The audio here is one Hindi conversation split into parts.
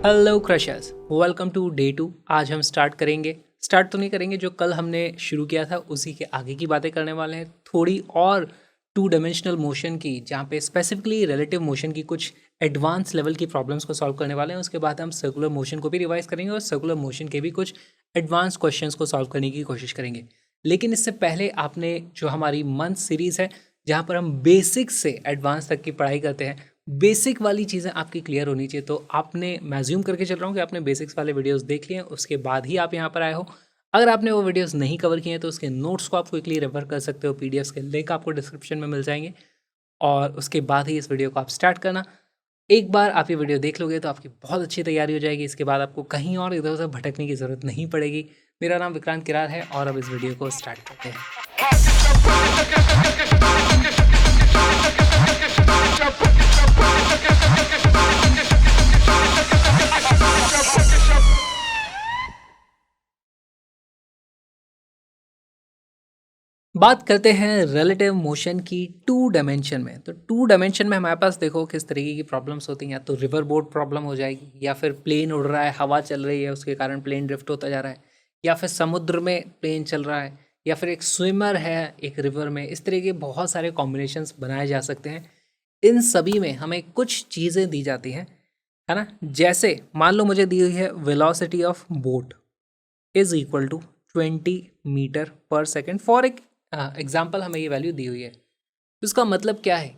Hello crushers, welcome to day 2। आज हम स्टार्ट तो नहीं करेंगे, जो कल हमने शुरू किया था उसी के आगे की बातें करने वाले हैं। थोड़ी और टू डायमेंशनल मोशन की, जहाँ पे स्पेसिफिकली रिलेटिव मोशन की कुछ एडवांस लेवल की प्रॉब्लम्स को सॉल्व करने वाले हैं। उसके बाद हम सर्कुलर मोशन को भी रिवाइज करेंगे और सर्कुलर मोशन के भी कुछ एडवांस क्वेश्चंस को सॉल्व करने की कोशिश करेंगे। लेकिन इससे पहले आपने जो हमारी मंथ सीरीज़ है, जहाँ पर हम बेसिक से एडवांस तक की पढ़ाई करते हैं, बेसिक वाली चीज़ें आपकी क्लियर होनी चाहिए। तो आपने, मैं अज्यूम करके चल रहा हूँ कि आपने बेसिक्स वाले वीडियोस देख लिए हैं, उसके बाद ही आप यहाँ पर आए हो। अगर आपने वो वीडियोस नहीं कवर किए हैं तो उसके नोट्स को आप क्विकली रेफर कर सकते हो। पीडीएफ्स के लिंक आपको डिस्क्रिप्शन में मिल जाएंगे और उसके बाद ही इस वीडियो को आप स्टार्ट करना। एक बार आप ये वीडियो देख लोगे तो आपकी बहुत अच्छी तैयारी हो जाएगी। इसके बाद आपको कहीं और इधर उधर भटकने की ज़रूरत नहीं पड़ेगी। मेरा नाम विक्रांत किरार है और अब इस वीडियो को स्टार्ट करते हैं। बात करते हैं रिलेटिव मोशन की टू डायमेंशन में। तो टू डायमेंशन में हमारे पास देखो किस तरीके की प्रॉब्लम्स होती हैं। या तो रिवर बोर्ड प्रॉब्लम हो जाएगी, या फिर प्लेन उड़ रहा है, हवा चल रही है, उसके कारण प्लेन ड्रिफ्ट होता जा रहा है, या फिर समुद्र में प्लेन चल रहा है, या फिर एक स्विमर है एक रिवर में। इस तरह के बहुत सारे कॉम्बिनेशंस बनाए जा सकते हैं। इन सभी में हमें कुछ चीज़ें दी जाती हैं, है ना। जैसे मान लो मुझे दी हुई है velocity of boat is equal to 20 metre per second for एक एग्जाम्पल। हमें ये वैल्यू दी हुई है, तो इसका मतलब क्या है?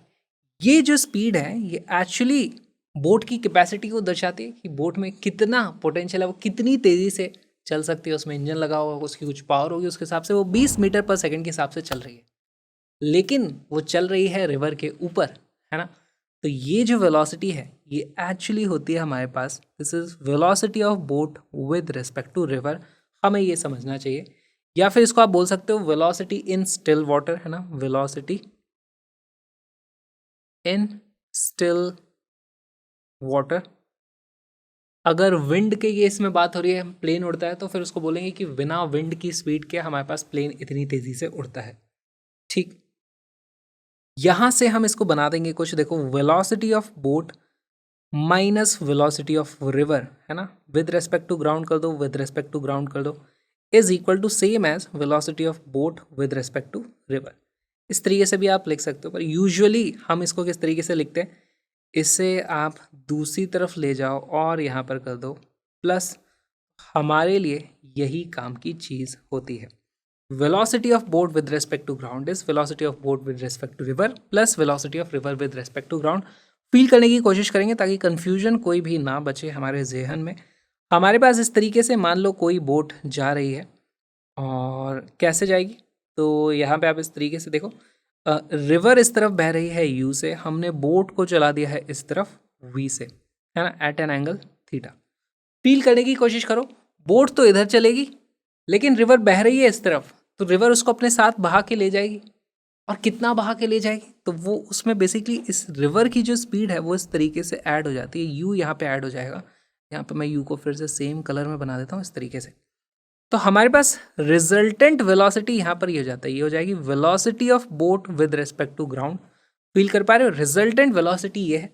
ये जो स्पीड है ये एक्चुअली बोट की कैपेसिटी को दर्शाती है कि बोट में कितना पोटेंशियल है, वो कितनी तेज़ी से चल सकती है। उसमें इंजन लगा हुआ होगा, उसकी कुछ पावर होगी, उसके हिसाब से वो 20 मीटर पर सेकंड के हिसाब से चल रही है। लेकिन वो चल रही है रिवर के ऊपर, है ना। तो ये जो वेलोसिटी है ये एक्चुअली होती है हमारे पास, this is velocity of boat with respect to river. हमें ये समझना चाहिए। या फिर इसको आप बोल सकते हो वेलोसिटी इन स्टिल वाटर, है ना, वेलोसिटी इन स्टिल वाटर। अगर विंड के केस में बात हो रही है, प्लेन उड़ता है, तो फिर उसको बोलेंगे कि बिना विंड की स्पीड के हमारे पास प्लेन इतनी तेजी से उड़ता है। ठीक, यहां से हम इसको बना देंगे कुछ, देखो, velocity of boat minus velocity of river, है ना, विद रेस्पेक्ट टू ग्राउंड कर दो, विद रेस्पेक्ट टू ग्राउंड कर दो, is equal to same as velocity of boat with respect to river. इस तरीके से भी आप लिख सकते हो, पर यूजुअली हम इसको किस तरीके से लिखते हैं, इसे आप दूसरी तरफ ले जाओ और यहाँ पर कर दो प्लस। हमारे लिए यही काम की चीज़ होती है। Velocity of boat with respect to ground is velocity of boat with respect to river plus velocity of river with respect to ground. Feel करने की कोशिश करेंगे ताकि कन्फ्यूजन कोई भी ना बचे हमारे जहन में। हमारे पास इस तरीके से, मान लो कोई बोट जा रही है और कैसे जाएगी, तो यहाँ पे आप इस तरीके से देखो, रिवर इस तरफ बह रही है यू से, हमने बोट को चला दिया है इस तरफ वी से, है ना, at an angle theta. Feel करने की कोशिश करो, बोट तो इधर चलेगी लेकिन रिवर बह रही है इस तरफ, तो रिवर उसको अपने साथ बहा के ले जाएगी। और कितना बहा के ले जाएगी, तो वो उसमें बेसिकली इस रिवर की जो स्पीड है वो इस तरीके से ऐड हो जाती है। यू यहाँ पे ऐड हो जाएगा। यहाँ पे मैं यू को फिर से सेम कलर में बना देता हूँ इस तरीके से। तो हमारे पास रिजल्टेंट वेलोसिटी यहाँ पर ये हो जाता है, ये हो जाएगी velocity of boat with respect to ground. Feel कर पा रहे हो, रिजल्टेंट वेलोसिटी ये है।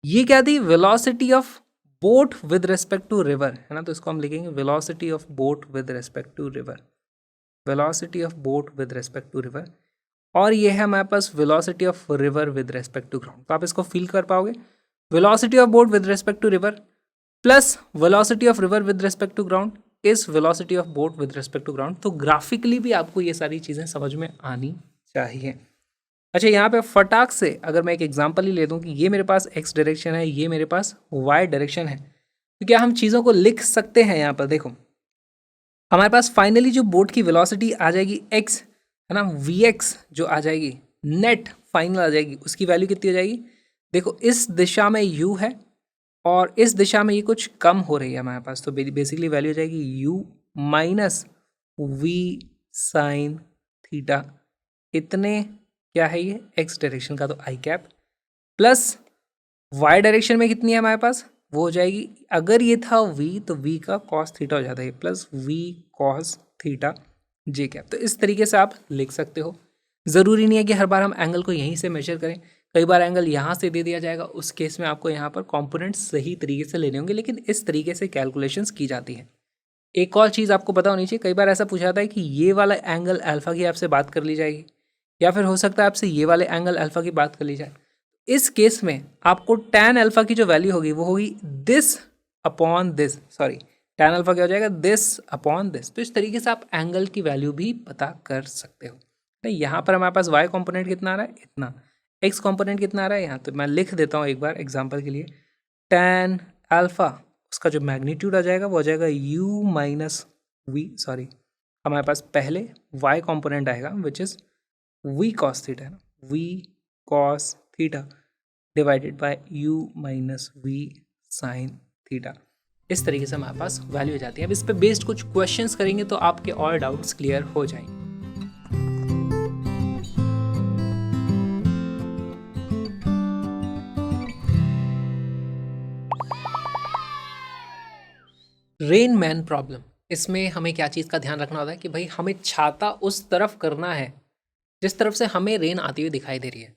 ये क्या थी, velocity of boat with respect to river, है ना। तो इसको हम लिखेंगे velocity of boat with respect to river, velocity of boat with respect to river. और ये है हमारे पास velocity of river with respect to ground. तो आप इसको फील कर पाओगे, velocity of boat with respect to river plus velocity of river with respect to ground is velocity of boat with respect to ground. तो ग्राफिकली भी आपको ये सारी चीज़ें समझ में आनी चाहिए। अच्छा, यहाँ पे फटाक से अगर मैं एक एग्जांपल ही ले दूँ कि ये मेरे पास एक्स डायरेक्शन है, ये मेरे पास वाई डायरेक्शन है, तो क्या हम चीज़ों को लिख सकते हैं? यहाँ पर देखो, हमारे पास फाइनली जो बोट की वेलोसिटी आ जाएगी एक्स, है ना, वी एक्स जो आ जाएगी, नेट फाइनल आ जाएगी, उसकी वैल्यू कितनी हो जाएगी? देखो, इस दिशा में यू है और इस दिशा में ये कुछ कम हो रही है हमारे पास, तो बेसिकली वैल्यू हो जाएगी u minus V sine theta. इतने क्या है ये, एक्स डायरेक्शन का, तो i cap, plus Y direction में कितनी है हमारे पास, वो हो जाएगी, अगर ये था v तो v का कॉस थीटा हो जाता है प्लस v कॉस थीटा जे कैप। तो इस तरीके से आप लिख सकते हो। ज़रूरी नहीं है कि हर बार हम एंगल को यहीं से मेजर करें, कई बार एंगल यहाँ से दे दिया जाएगा, उस केस में आपको यहाँ पर कॉम्पोनेंट्स सही तरीके से लेने होंगे, लेकिन इस तरीके से कैलकुलेशंस की जाती है। एक और चीज़ आपको पता होनी चाहिए, कई बार ऐसा पूछा जाता है कि ये वाला एंगल अल्फा की आपसे बात कर ली जाएगी, या फिर हो सकता है आपसे ये वाले एंगल अल्फा की बात कर ली जाए। इस केस में आपको टैन अल्फा की जो वैल्यू होगी वो होगी this upon this, sorry tan alpha क्या हो जाएगा, दिस अपॉन दिस। तो इस तरीके से आप एंगल की वैल्यू भी पता कर सकते हो। यहाँ पर हमारे पास वाई कॉम्पोनेंट कितना आ रहा है, इतना, एक्स कॉम्पोनेंट कितना आ रहा है यहाँ, तो मैं लिख देता हूँ एक बार एग्जाम्पल के लिए। टैन अल्फा उसका जो मैग्नीट्यूड आ जाएगा वो आ जाएगा u माइनस वी, सॉरी हमारे पास पहले y कॉम्पोनेंट आएगा which is v cos theta, v cos theta divided by u minus v sine theta. इस तरीके से हमारे पास वैल्यू हो जाती है। अब इस पे बेस्ड कुछ क्वेश्चंस करेंगे तो आपके और डाउट्स क्लियर हो जाएंगे। रेन मैन प्रॉब्लम, इसमें हमें क्या चीज़ का ध्यान रखना होता है कि भाई हमें छाता उस तरफ करना है जिस तरफ से हमें रेन आती हुई दिखाई दे रही है।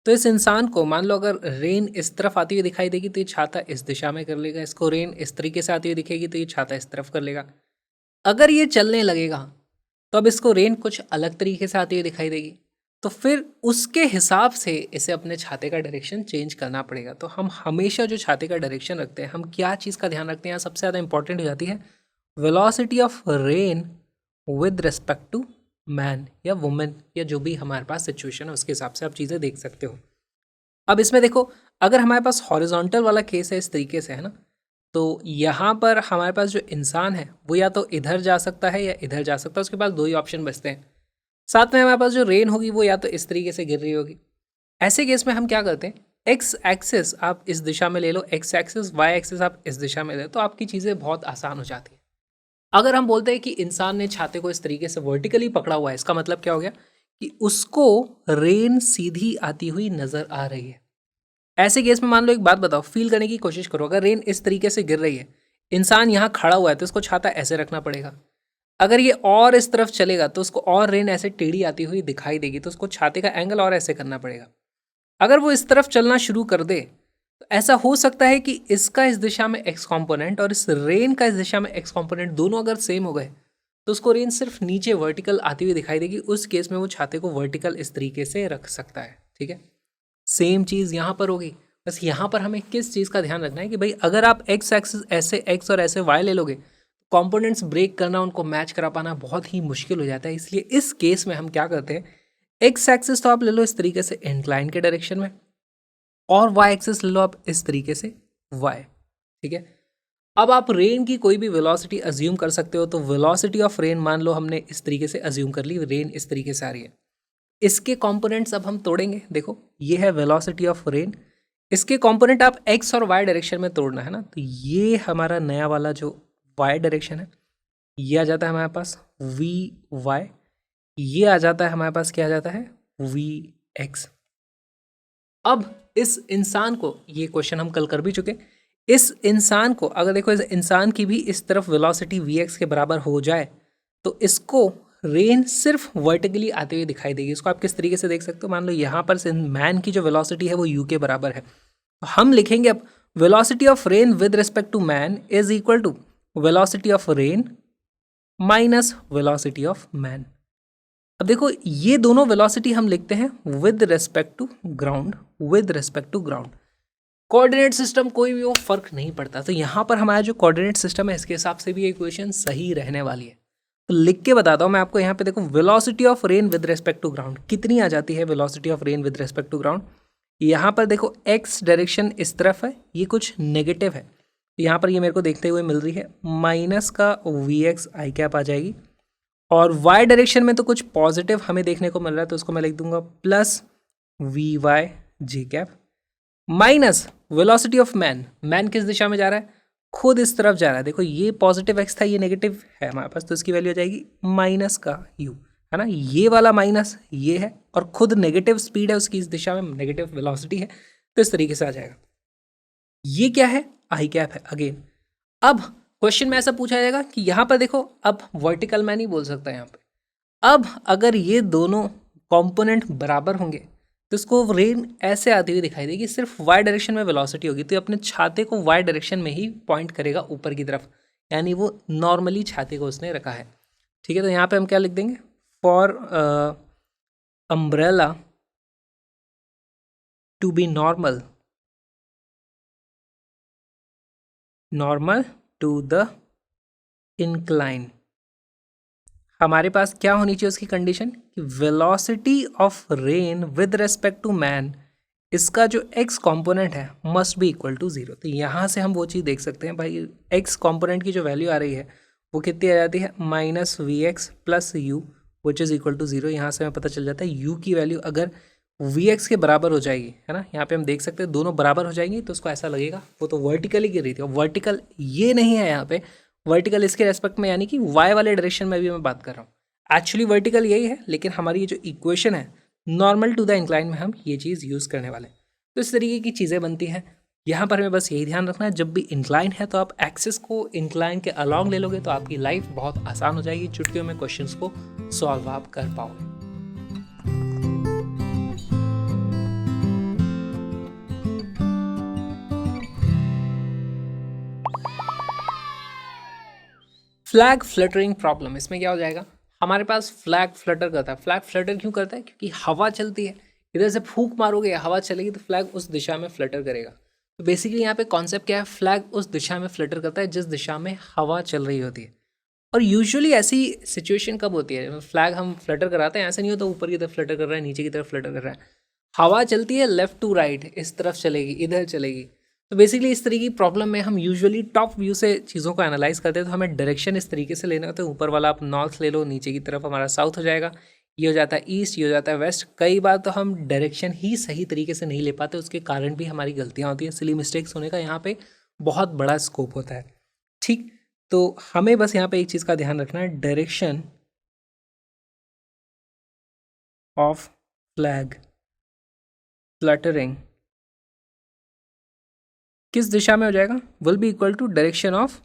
तो इस इंसान को मान लो अगर रेन इस तरफ आती हुई दिखाई देगी तो ये छाता इस दिशा में कर लेगा, इसको रेन इस तरीके से आती हुई दिखेगी तो ये छाता इस तरफ कर लेगा। अगर ये चलने लगेगा तो अब इसको रेन कुछ अलग तरीके से आती हुई दिखाई देगी, तो फिर उसके हिसाब से इसे अपने छाते का डायरेक्शन चेंज करना पड़ेगा। तो हम हमेशा जो छाते का डायरेक्शन रखते हैं, हम क्या चीज़ का ध्यान रखते हैं, सबसे ज़्यादा इंपॉर्टेंट हो जाती है velocity of rain with respect to man या वुमेन, या जो भी हमारे पास सिचुएशन है उसके हिसाब से आप चीज़ें देख सकते हो। अब इसमें देखो, अगर हमारे पास हॉरिजॉन्टल वाला केस है इस तरीके से, है ना, तो यहाँ पर हमारे पास जो इंसान है वो या तो इधर जा सकता है या इधर जा सकता है, उसके पास दो ही ऑप्शन बचते हैं। साथ में हमारे पास जो रेन होगी वो या तो इस तरीके से गिर रही होगी। ऐसे केस में हम क्या करते हैं, एक्स एक्सिस आप इस दिशा में ले लो, एक्स एक्सिस वाई एक्सिस आप इस दिशा में ले लो, तो आपकी चीज़ें बहुत आसान हो जाती है। अगर हम बोलते हैं कि इंसान ने छाते को इस तरीके से वर्टिकली पकड़ा हुआ है, इसका मतलब क्या हो गया कि उसको रेन सीधी आती हुई नजर आ रही है। ऐसे केस में मान लो, एक बात बताओ, फील करने की कोशिश करो, अगर रेन इस तरीके से गिर रही है, इंसान यहाँ खड़ा हुआ है तो उसको छाता ऐसे रखना पड़ेगा। अगर ये और इस तरफ चलेगा तो उसको और रेन ऐसे टेढ़ी आती हुई दिखाई देगी, तो उसको छाते का एंगल और ऐसे करना पड़ेगा। अगर वो इस तरफ चलना शुरू कर दे तो ऐसा हो सकता है कि इसका इस दिशा में एक्स कॉम्पोनेंट और इस रेन का इस दिशा में एक्स कॉम्पोनेंट दोनों अगर सेम हो गए तो उसको रेन सिर्फ नीचे वर्टिकल आती हुई दिखाई देगी। उस केस में वो छाते को वर्टिकल इस तरीके से रख सकता है। ठीक है, सेम चीज़ यहाँ पर होगी, बस यहाँ पर हमें किस चीज़ का ध्यान रखना है कि भाई अगर आप एक्स एक्सिस ऐसे एक्स और ऐसे वाई ले लोगे, कंपोनेंट्स ब्रेक करना, उनको मैच करा पाना बहुत ही मुश्किल हो जाता है। इसलिए इस केस में हम क्या करते हैं, एक्स एक्सिस तो आप ले लो इस तरीके से इंक्लाइन के डायरेक्शन में, और वाई एक्सिस ले लो आप इस तरीके से वाई। ठीक है, अब आप रेन की कोई भी वेलोसिटी अज्यूम कर सकते हो। तो वेलोसिटी ऑफ रेन मान लो हमने इस तरीके से अज्यूम कर ली, रेन इस तरीके से आ रही है। इसके कंपोनेंट्स अब हम तोड़ेंगे। देखो ये है वेलोसिटी ऑफ रेन, इसके कंपोनेंट आप एक्स और वाई डायरेक्शन में तोड़ना है ना, तो ये हमारा नया वाला जो वाई डायरेक्शन है ये आ जाता है हमारे पास वी वाई, ये आ जाता है हमारे पास क्या आ जाता है वी एक्स। अब इस इंसान को, ये क्वेश्चन हम कल कर भी चुके, इस इंसान को अगर देखो, इस इंसान की भी इस तरफ वेलोसिटी वी एक्स के बराबर हो जाए तो इसको रेन सिर्फ वर्टिकली आते हुए दिखाई देगी। इसको आप किस तरीके से देख सकते हो, मान लो यहाँ पर मैन की जो वेलोसिटी है वो यू के बराबर है, तो हम लिखेंगे अब velocity of rain with respect to man is equal to velocity of rain minus velocity of man. अब देखो ये दोनों वेलोसिटी हम लिखते हैं with respect to ground, with respect to ground. Coordinate system कोई भी हो, फर्क नहीं पड़ता। तो यहाँ पर हमारा जो कोऑर्डिनेट सिस्टम है इसके हिसाब से भी इक्वेशन सही रहने वाली है। तो लिख के बताता हूँ मैं आपको, यहाँ पे देखो velocity of rain with respect to ground कितनी आ जाती है, velocity of rain with respect to ground. यहाँ पर देखो एक्स डायरेक्शन इस तरफ है, ये कुछ नेगेटिव है, तो यहाँ पर ये मेरे को देखते हुए मिल रही है माइनस का वी एक्स आई कैप आ जाएगी, और वाई डायरेक्शन में तो कुछ पॉजिटिव हमें देखने को मिल रहा है, तो उसको मैं लिख दूंगा plus V Y J cap minus velocity of man. Man किस दिशा में जा रहा है, खुद इस तरफ जा रहा है। देखो ये पॉजिटिव एक्स था, ये नेगेटिव है हमारे पास, तो इसकी वैल्यू आ जाएगी माइनस का यू, है ना, ये वाला माइनस ये है, और खुद नेगेटिव स्पीड है उसकी, इस दिशा में नेगेटिव वेलोसिटी है, तो इस तरीके से आ जाएगा। ये क्या है, आई कैप है अगेन। अब क्वेश्चन में ऐसा पूछा जाएगा कि यहाँ पर देखो, अब वर्टिकल मैं नहीं बोल सकता यहाँ पे, अब अगर ये दोनों कंपोनेंट बराबर होंगे तो तो इसको रेन ऐसे आती हुई दिखाई देगी, सिर्फ वाई डायरेक्शन में वेलोसिटी होगी, तो ये अपने छाते को वाई डायरेक्शन में ही पॉइंट करेगा ऊपर की तरफ, यानी वो नॉर्मली छाते को उसने रखा है। ठीक है, तो यहाँ पे हम क्या लिख देंगे, for umbrella to be normal to the incline, हमारे पास क्या होनी चाहिए उसकी कंडीशन कि velocity of rain with respect to man, इसका जो x कंपोनेंट है मस्ट बी इक्वल टू 0। तो यहाँ से हम वो चीज़ देख सकते हैं भाई, x कंपोनेंट की जो वैल्यू आ रही है वो कितनी आ जाती है, -vx plus u which is equal to 0। यहाँ से हमें पता चल जाता है u की वैल्यू अगर vx के बराबर हो जाएगी, है ना, यहाँ पे हम देख सकते हैं दोनों बराबर हो जाएंगी, तो उसको ऐसा लगेगा वो तो वर्टिकली गिर रही थी, और वर्टिकल ये नहीं है यहाँ पे, वर्टिकल इसके रेस्पेक्ट में, यानी कि y वाले डायरेक्शन में भी मैं बात कर रहा हूँ। एक्चुअली वर्टिकल यही है, लेकिन हमारी ये जो इक्वेशन है नॉर्मल टू द इंक्लाइन में हम ये चीज़ यूज़ करने वाले हैं। तो इस तरीके की चीज़ें बनती हैं। यहाँ पर हमें बस यही ध्यान रखना है, जब भी इंक्लाइन है तो आप एक्सिस को इंक्लाइन के अलॉन्ग ले लोगे तो आपकी लाइफ बहुत आसान हो जाएगी, चुटकियों में क्वेश्चंस को सॉल्व आप कर पाओगे। फ्लैग फ्लटरिंग प्रॉब्लम, इसमें क्या हो जाएगा, हमारे पास फ्लैग फ्लटर करता है। फ्लैग फ्लटर क्यों करता है, क्योंकि हवा चलती है, इधर से फूंक मारोगे हवा चलेगी तो फ्लैग उस दिशा में फ्लटर करेगा। तो बेसिकली यहाँ पे कॉन्सेप्ट क्या है, फ्लैग उस दिशा में फ्लटर करता है जिस दिशा में हवा चल रही होती है। और यूजुअली ऐसी सिचुएशन कब होती है, फ्लैग हम फ्लटर कराते हैं, ऐसा नहीं होता ऊपर की तरफ फ्लटर कर रहा है, नीचे की तरफ फ्लटर कर रहा है, हवा चलती है लेफ्ट टू राइट, इस तरफ चलेगी, इधर चलेगी। तो बेसिकली इस तरीके की प्रॉब्लम में हम यूजुअली टॉप व्यू से चीज़ों को एनालाइज करते हैं, तो हमें डायरेक्शन इस तरीके से लेना होता है, ऊपर वाला आप नॉर्थ ले लो, नीचे की तरफ हमारा साउथ हो जाएगा, ये हो जाता है ईस्ट, ये हो जाता है वेस्ट। कई बार तो हम डायरेक्शन ही सही तरीके से नहीं ले पाते, उसके कारण भी हमारी गलतियाँ होती हैं, सिली मिस्टेक्स होने का यहाँ पे बहुत बड़ा स्कोप होता है। ठीक, तो हमें बस यहाँ पे एक चीज़ का ध्यान रखना है, डायरेक्शन ऑफ फ्लैग फ्लटरिंग किस दिशा में हो जाएगा, will be equal to direction of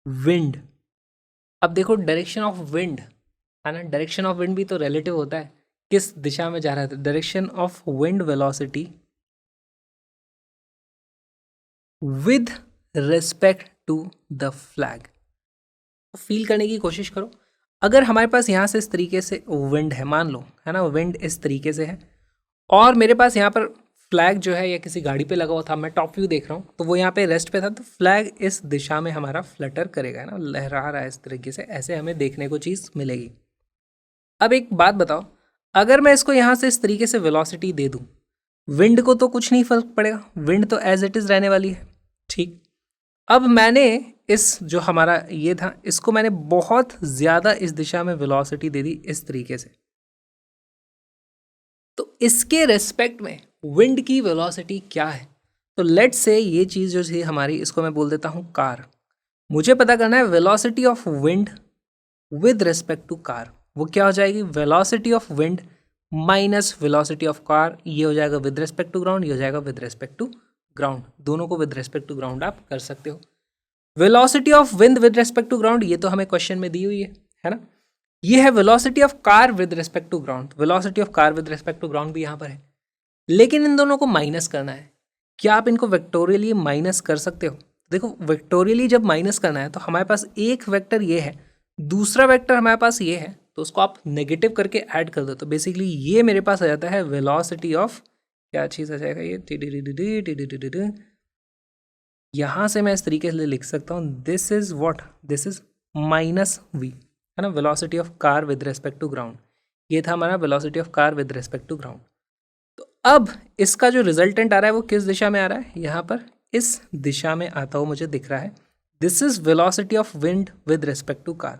wind. अब देखो डायरेक्शन ऑफ विंड है ना, डायरेक्शन ऑफ विंड भी तो रिलेटिव होता है, किस दिशा में जा रहा है, direction of wind velocity with respect to the flag. Feel करने की कोशिश करो, अगर हमारे पास यहाँ से इस तरीके से विंड है, मान लो है ना, विंड इस तरीके से है, और मेरे पास यहाँ पर फ्लैग जो है या किसी गाड़ी पे लगा हुआ था, मैं टॉप व्यू देख रहा हूँ, तो वो यहाँ पे रेस्ट पे था, तो फ्लैग इस दिशा में हमारा फ्लटर करेगा, है ना, लहरा रहा है इस तरीके से, ऐसे हमें देखने को चीज़ मिलेगी। अब एक बात बताओ, अगर मैं इसको यहाँ से इस तरीके से वेलोसिटी दे दूँ, विंड को तो कुछ नहीं फर्क पड़ेगा, विंड तो एज इट इज़ रहने वाली है। ठीक, अब मैंने इस जो हमारा ये था, इसको मैंने बहुत ज़्यादा इस दिशा में वेलोसिटी दे दी इस तरीके से, तो इसके रेस्पेक्ट में विंड की वेलोसिटी क्या है। तो लेट्स से ये चीज़ जो थी हमारी, इसको मैं बोल देता हूँ कार। मुझे पता करना है velocity of wind with respect to car, वो क्या हो जाएगी, velocity of wind minus velocity of car, ये हो जाएगा विद रेस्पेक्ट टू ग्राउंड, ये हो जाएगा विद रेस्पेक्ट टू ग्राउंड, दोनों को विद रेस्पेक्ट टू ग्राउंड आप कर सकते हो। Velocity of wind with respect to ground, ये तो हमें क्वेश्चन में दी हुई है ना, ये है velocity of car with respect to ground, velocity of car with respect to ground भी यहाँ पर है, लेकिन इन दोनों को माइनस करना है। क्या आप इनको वेक्टोरियली माइनस कर सकते हो, देखो वेक्टोरियली जब माइनस करना है तो हमारे पास एक वेक्टर ये है, दूसरा वेक्टर हमारे पास ये है, तो उसको आप नेगेटिव करके ऐड कर दो, तो बेसिकली ये मेरे पास आ जाता है वेलोसिटी ऑफ, क्या चीज़ आ जाएगा ये, यहाँ से मैं इस तरीके से लिख सकता हूँ, this is what, this is minus V, है ना, velocity of car with respect to ground, ये था हमारा velocity of car with respect to ground. तो अब इसका जो रिजल्टेंट आ रहा है वो किस दिशा में आ रहा है, यहाँ पर इस दिशा में आता हुआ मुझे दिख रहा है, this is velocity of wind with respect to car.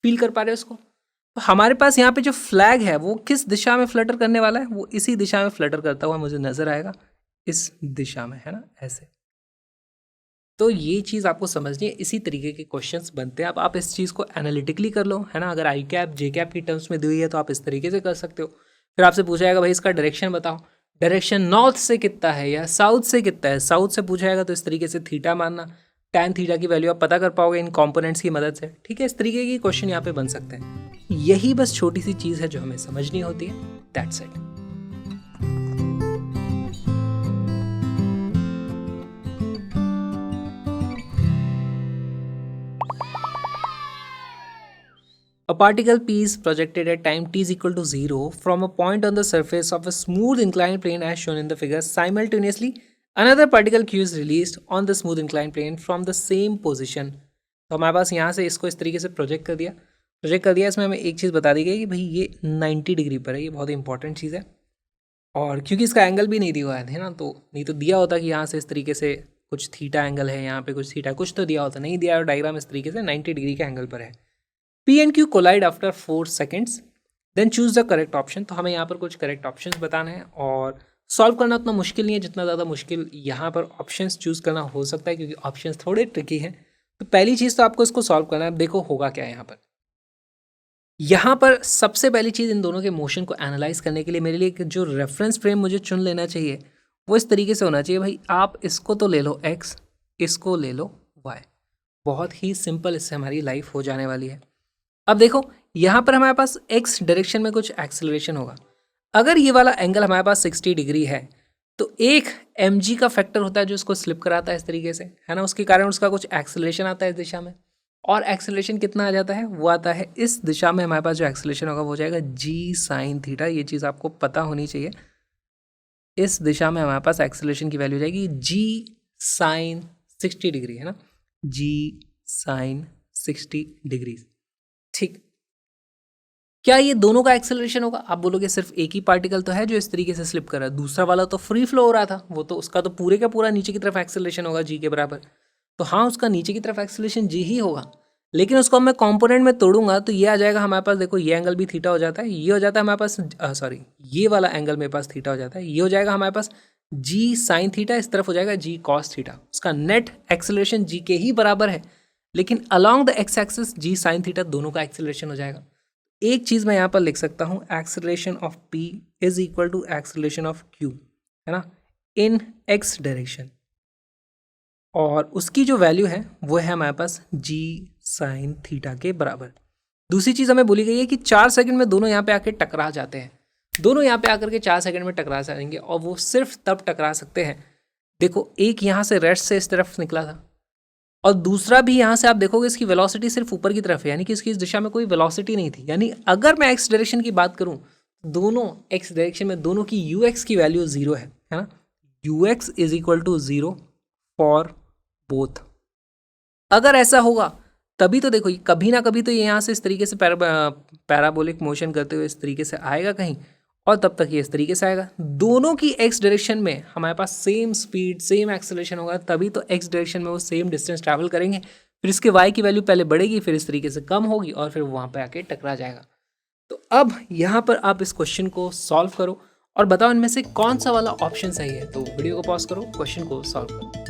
Feel कर पा रहे हो इसको, तो हमारे पास यहाँ पे जो फ्लैग है वो किस दिशा में फ्लटर करने वाला है, वो इसी दिशा में फ्लटर करता हुआ मुझे नजर आएगा, इस दिशा में, है ना, ऐसे। तो ये चीज़ आपको समझनी है, इसी तरीके के क्वेश्चंस बनते हैं। अब आप इस चीज़ को एनालिटिकली कर लो, है ना, अगर आई कैप जे कैप की टर्म्स में दी हुई है तो आप इस तरीके से कर सकते हो। फिर आपसे पूछा जाएगा भाई इसका डायरेक्शन बताओ, डायरेक्शन नॉर्थ से कितना है या साउथ से कितना है, साउथ से पूछा जाएगा तो इस तरीके से थीटा मानना, टैन थीटा की वैल्यू आप पता कर पाओगे इन कंपोनेंट्स की मदद से। ठीक है, इस तरीके की क्वेश्चन यहाँ पे बन सकते हैं। यही बस छोटी सी चीज़ है जो हमें समझनी होती है। That's it. A particle P is projected at time t is equal to 0 from a point on the surface of a smooth inclined plane as shown in the figure. Simultaneously, another particle Q is released on the smooth inclined plane from the same position. तो हमारे पास यहाँ से इसको इस तरीके से प्रोजेक्ट कर दिया। इसमें हमें एक चीज़ बता दी गई कि भाई ये 90 डिग्री पर है। ये बहुत इंपॉर्टेंट चीज़ है, और क्योंकि इसका एंगल भी नहीं दिया हुआ है ना, तो नहीं तो दिया होता कि यहाँ से इस तरीके से कुछ थीटा एंगल है, यहाँ पे कुछ थीटा, कुछ तो दिया होता, नहीं दिया। और डायग्राम इस तरीके से 90 डिग्री के एंगल पर है। P and Q collide after 4 seconds, then choose the correct option। तो हमें यहाँ पर कुछ करेक्ट ऑप्शंस बताना है, और सॉल्व करना उतना मुश्किल नहीं है जितना ज़्यादा मुश्किल यहाँ पर ऑप्शंस चूज़ करना हो सकता है, क्योंकि ऑप्शंस थोड़े ट्रिकी हैं। तो पहली चीज़ तो आपको इसको सॉल्व करना है। अब देखो होगा क्या यहाँ पर सबसे पहली चीज़ इन दोनों के मोशन को एनालाइज करने के लिए मेरे लिए जो रेफरेंस फ्रेम मुझे चुन लेना चाहिए वो इस तरीके से होना चाहिए। भाई आप इसको तो ले लो x, इसको ले लो y। बहुत ही सिंपल, इससे हमारी लाइफ हो जाने वाली है। अब देखो यहाँ पर हमारे पास x डायरेक्शन में कुछ एक्सेलरेशन होगा। अगर ये वाला एंगल हमारे पास 60 डिग्री है तो एक mg का फैक्टर होता है जो इसको स्लिप कराता है इस तरीके से, है ना। उसके कारण उसका कुछ एक्सेलरेशन आता है इस दिशा में, और एक्सेलरेशन कितना आ जाता है, वो आता है इस दिशा में। हमारे पास जो एक्सेलरेशन होगा वो हो जाएगा g साइन थीटा। ये चीज़ आपको पता होनी चाहिए। इस दिशा में हमारे पास एक्सेलरेशन की वैल्यू जाएगी g साइन 60 डिग्री, है ना, g साइन 60 डिग्री। ठीक, क्या ये दोनों का एक्सेलरेशन होगा? आप बोलोगे सिर्फ एक ही पार्टिकल तो है जो इस तरीके से स्लिप कर रहा है, दूसरा वाला तो फ्री फ्लो हो रहा था, वो तो उसका तो पूरे का पूरा नीचे की तरफ एक्सेलरेशन होगा g के बराबर। तो हाँ, उसका नीचे की तरफ एक्सेलरेशन g ही होगा, लेकिन उसको मैं कंपोनेंट में तोड़ूंगा तो ये आ जाएगा हमारे पास। देखो ये एंगल भी थीटा हो जाता है, ये हो जाता है हमारे पास, सॉरी ये वाला एंगल मेरे पास थीटा हो जाता है, ये हो जाएगा हमारे पास g साइन थीटा, इस तरफ हो जाएगा g कॉस थीटा। उसका नेट एक्सेलरेशन g के ही बराबर है, लेकिन along the x axis g sine theta दोनों का एक्सेलरेशन हो जाएगा। एक चीज़ मैं यहाँ पर लिख सकता हूँ, acceleration of p is equal to acceleration of q, है ना, इन x डायरेक्शन, और उसकी जो वैल्यू है वो है हमारे पास g साइन थीटा के बराबर। दूसरी चीज़ हमें बोली गई है कि 4 सेकंड में दोनों यहाँ पे आके टकरा जाते हैं। दोनों यहाँ पे आकर के 4 सेकंड में टकरा जाएंगे, और वो सिर्फ तब टकरा सकते हैं, देखो एक यहाँ से रेस्ट से इस तरफ निकला था, और दूसरा भी यहाँ से आप देखोगे इसकी वेलोसिटी सिर्फ ऊपर की तरफ है, यानी कि इसकी इस दिशा में कोई वेलोसिटी नहीं थी। यानी अगर मैं एक्स डायरेक्शन की बात करूँ, दोनों एक्स डायरेक्शन में दोनों की यू एक्स की वैल्यू 0 है ना, u X is equal to 0 for both. अगर ऐसा होगा तभी तो देखो कभी ना कभी तो ये यहाँ से इस तरीके से पैराबोलिक मोशन करते हुए इस तरीके से आएगा कहीं, और तब तक ये इस तरीके से आएगा। दोनों की एक्स डायरेक्शन में हमारे पास सेम स्पीड सेम एक्सेलरेशन होगा, तभी तो एक्स डायरेक्शन में वो सेम डिस्टेंस ट्रैवल करेंगे। फिर इसके वाई की वैल्यू पहले बढ़ेगी, फिर इस तरीके से कम होगी, और फिर वहाँ पे आके टकरा जाएगा। तो अब यहाँ पर आप इस क्वेश्चन को सॉल्व करो और बताओ इनमें से कौन सा वाला ऑप्शन सही है। तो वीडियो को पॉज करो, क्वेश्चन को सॉल्व करो।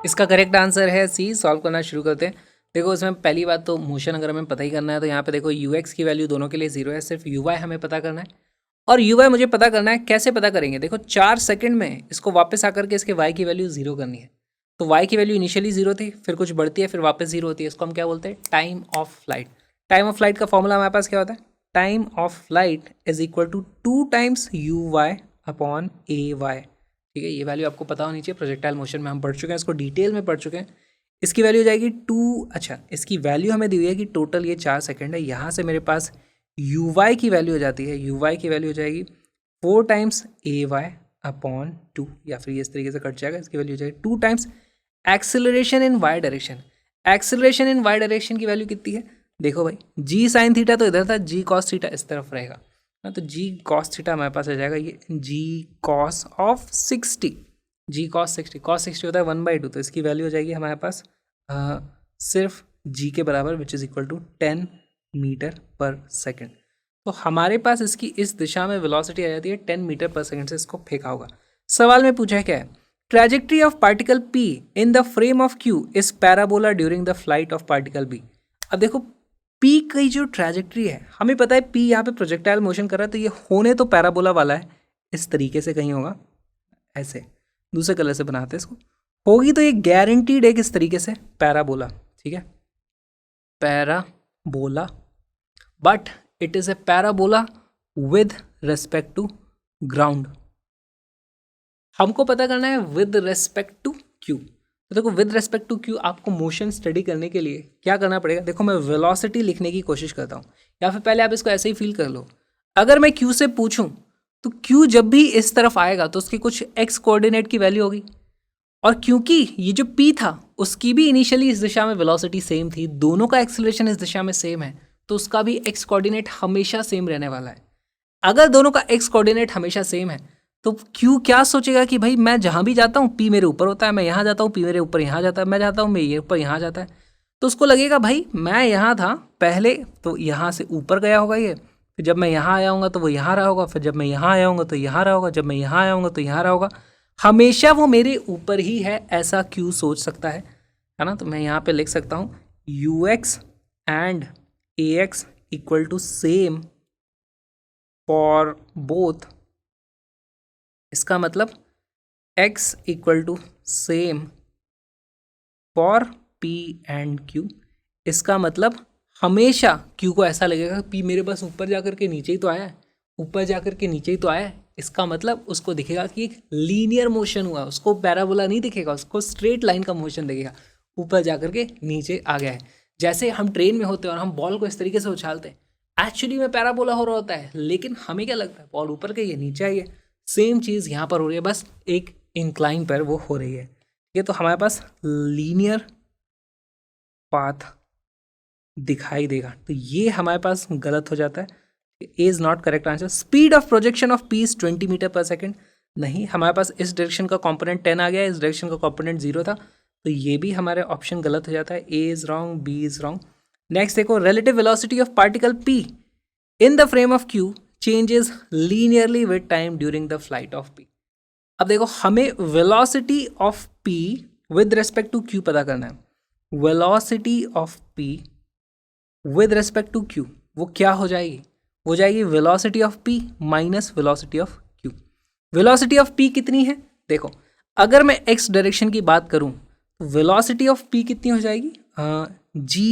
इसका करेक्ट आंसर है सी। सॉल्व करना शुरू करते हैं। देखो इसमें पहली बात तो मोशन अगर हमें पता ही करना है तो यहाँ पे देखो यू एक्स की वैल्यू दोनों के लिए 0 है, सिर्फ यू वाई हमें पता करना है, और यू वाई मुझे पता करना है। कैसे पता करेंगे? देखो 4 सेकंड में इसको वापस आकर के इसके वाई की वैल्यू 0 करनी है। तो वाई की वैल्यू इनिशियली 0 थी, फिर कुछ बढ़ती है, फिर वापस 0 होती है। इसको हम क्या बोलते हैं? Time of flight. Time of flight का फॉर्मूला हमारे पास क्या होता है? Time of flight is equal to 2 times u Y upon a Y. ठीक है, ये वैल्यू आपको पता होनी चाहिए। प्रोजेक्टाइल मोशन में हम पढ़ चुके हैं, इसको डिटेल में पढ़ चुके हैं। इसकी वैल्यू हो जाएगी 2, अच्छा इसकी वैल्यू हमें दी हुई है कि टोटल ये 4 सेकंड है। यहाँ से मेरे पास यू वाई की वैल्यू हो जाती है, यू वाई की वैल्यू हो जाएगी 4 टाइम्स ए वाई अपॉन 2, या फिर ये इस तरीके से कट जाएगा। इसकी वैल्यू हो जाएगी 2 times acceleration in Y direction. Acceleration in Y direction की वैल्यू कितनी है? देखो भाई जी साइन थीटा तो इधर था, जी कॉस थीटा इस तरफ रहेगा ना, तो जी कॉस थीटा हमारे पास आ जाएगा ये g cos of 60। G cos 60, cos 60 होता है 1/2, तो इसकी वैल्यू हो जाएगी हमारे पास सिर्फ जी के बराबर, विच is equal to 10 metre per second. तो हमारे पास इसकी इस दिशा में वेलोसिटी आ जाती है 10 मीटर पर सेकेंड से इसको फेंका होगा। सवाल में पूछा है क्या है? Trajectory of particle P in the frame of Q is parabola during the flight of particle B. अब देखो पी की जो ट्रैजेक्टरी है, हमें पता है पी यहाँ पे प्रोजेक्टाइल मोशन कर रहा है, तो ये होने तो पैराबोला वाला है, इस तरीके से कहीं होगा, ऐसे दूसरे कलर से बनाते हैं इसको, होगी तो ये गारंटीड है किस तरीके से, पैराबोला, ठीक है, parabola, but it is a parabola with respect to ground. हमको पता करना है विद रेस्पेक्ट टू क्यू। तो देखो विद रेस्पेक्ट टू क्यू आपको मोशन स्टडी करने के लिए क्या करना पड़ेगा, देखो मैं वेलोसिटी लिखने की कोशिश करता हूँ, या फिर पहले आप इसको ऐसे ही फील कर लो। अगर मैं क्यू से पूछूं तो क्यू जब भी इस तरफ आएगा तो उसकी कुछ एक्स कोऑर्डिनेट की वैल्यू होगी, और क्योंकि ये जो पी था उसकी भी इनिशियली इस दिशा में वेलोसिटी सेम थी, दोनों का एक्सेलरेशन इस दिशा में सेम है, तो उसका भी एक्स कोऑर्डिनेट हमेशा सेम रहने वाला है। अगर दोनों का एक्स कोऑर्डिनेट हमेशा सेम है तो क्यू क्या सोचेगा कि भाई मैं जहाँ भी जाता हूँ पी मेरे ऊपर होता है, मैं यहाँ जाता हूँ पी मेरे ऊपर यहाँ जाता है, मैं जाता हूँ मेरे ऊपर यहाँ जाता है, तो उसको लगेगा भाई मैं यहाँ था पहले तो यहाँ से ऊपर गया होगा ये, फिर जब मैं यहाँ आया हूँगा तो वो यहाँ रहा होगा, फिर जब मैं यहाँ आया हूँगा तो यहाँ रहा होगा, जब मैं यहाँ आया हूँगा तो यहाँ रहा होगा, हमेशा वो मेरे ऊपर ही है, ऐसा क्यू सोच सकता है ना। तो मैं यहाँ पे लिख सकता हूँ u X and a X equal to same for both. इसका मतलब x equal to same for p and q। इसका मतलब हमेशा q को ऐसा लगेगा p मेरे पास ऊपर जाकर के नीचे ही तो आया है, ऊपर जाकर के नीचे ही तो आया है। इसका मतलब उसको दिखेगा कि एक लीनियर मोशन हुआ, उसको पैराबोला नहीं दिखेगा, उसको स्ट्रेट लाइन का मोशन दिखेगा, ऊपर जाकर के नीचे आ गया है। जैसे हम ट्रेन में होते हैं और हम बॉल को इस तरीके से उछालते हैं, एक्चुअली में पैराबोला हो रहा होता है, लेकिन हमें क्या लगता है बॉल ऊपर गई है नीचे आई है। सेम चीज़ यहाँ पर हो रही है, बस एक इंक्लाइन पर वो हो रही है। ये तो हमारे पास लीनियर पाथ दिखाई देगा, तो ये हमारे पास गलत हो जाता है, A is not correct answer. Speed of projection of P is 20 metre per second, नहीं, हमारे पास इस डायरेक्शन का कॉम्पोनेंट 10 आ गया, इस डायरेक्शन का कॉम्पोनेंट 0 था, तो ये भी हमारे ऑप्शन गलत हो जाता है, A is wrong, B is wrong. Next देखो, relative velocity of particle P in the frame of Q changes linearly with time during the flight of p। अब देखो हमें velocity of p with respect to q पता करना है। velocity of p with respect to q वो क्या हो जाएगी, वो जाएगी velocity of p minus velocity of q। velocity of p कितनी है, देखो अगर मैं x डायरेक्शन की बात करूं तो velocity of p कितनी हो जाएगी, g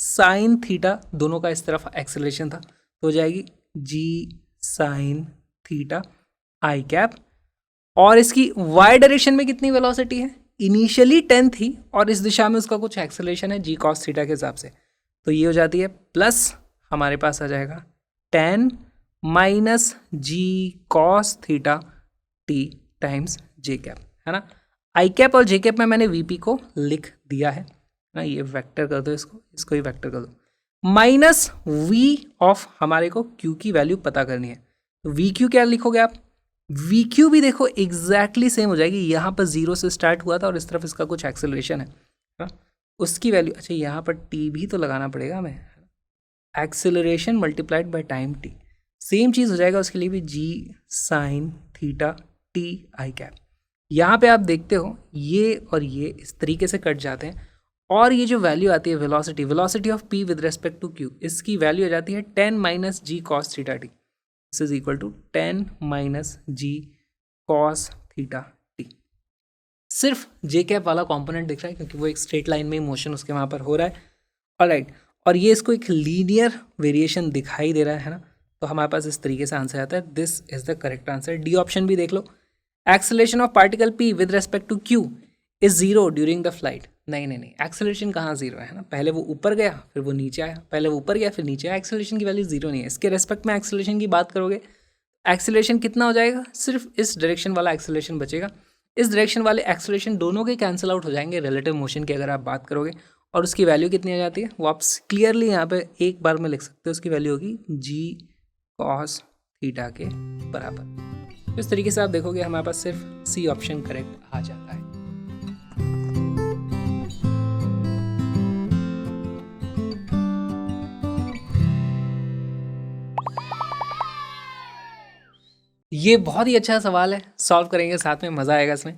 sin थीटा, दोनों का इस तरफ एक्सेलरेशन था तो हो जाएगी जी साइन थीटा आई कैप, और इसकी वाई डायरेक्शन में कितनी वेलोसिटी है, इनिशियली 10 थी और इस दिशा में उसका कुछ एक्सेलरेशन है जी कॉस थीटा के हिसाब से, तो ये हो जाती है प्लस हमारे पास आ जाएगा 10 minus g cos theta T times जे कैप, है ना। आई कैप और जे कैप में मैंने वीपी को लिख दिया है ना, ये वेक्टर कर दो, इसको ही वेक्टर कर दो, माइनस वी ऑफ हमारे को क्यू की वैल्यू पता करनी है, तो वी क्यू क्या लिखोगे आप, वी क्यू भी देखो एग्जैक्टली सेम हो जाएगी, यहाँ पर 0 से स्टार्ट हुआ था और इस तरफ इसका कुछ एक्सेलरेशन है ना, उसकी वैल्यू, अच्छा यहाँ पर टी भी तो लगाना पड़ेगा हमें, acceleration multiplied by time t, same चीज़ हो जाएगा उसके लिए भी g sine theta t i cap. यहाँ पे आप देखते हो ये और ये इस तरीके से कट जाते हैं, और ये जो वैल्यू आती है velocity of P with respect to Q, इसकी वैल्यू आ जाती है 10 minus g cos theta t, this is equal to 10 minus g cos theta t. सिर्फ जे कैप वाला कंपोनेंट दिख रहा है क्योंकि वो एक स्ट्रेट लाइन में मोशन उसके वहाँ पर हो रहा है, ऑलराइट, और ये इसको एक लीनियर वेरिएशन दिखाई दे रहा है ना, तो हमारे पास इस तरीके से आंसर आता है, this is the correct answer. D option भी देख लो, acceleration of particle P with respect to Q is 0 during the flight, नहीं, एक्सेलरेशन कहाँ 0 है ना, पहले वो ऊपर गया फिर वो नीचे आया, पहले वो ऊपर गया फिर नीचे आया, एक्सेलरेशन की वैल्यू 0 नहीं है। इसके रेस्पेक्ट में एक्सेलरेशन की बात करोगे, एक्सेलरेशन कितना हो जाएगा, सिर्फ इस डायरेक्शन वाला एक्सेलरेशन बचेगा, इस डायरेक्शन वाले एक्सेलरेशन दोनों के कैंसिल आउट हो जाएंगे रिलेटिव मोशन की अगर आप बात करोगे, और उसकी वैल्यू कितनी आ जाती है वो आप क्लियरली यहाँ पे एक बार में लिख सकते हो, उसकी वैल्यू होगी जी कॉस थीटा के बराबर। इस तरीके से आप देखोगे हमारे पास सिर्फ सी ऑप्शन करेक्ट आ जाता है। ये बहुत ही अच्छा सवाल है, सॉल्व करेंगे साथ में, मजा आएगा इसमें।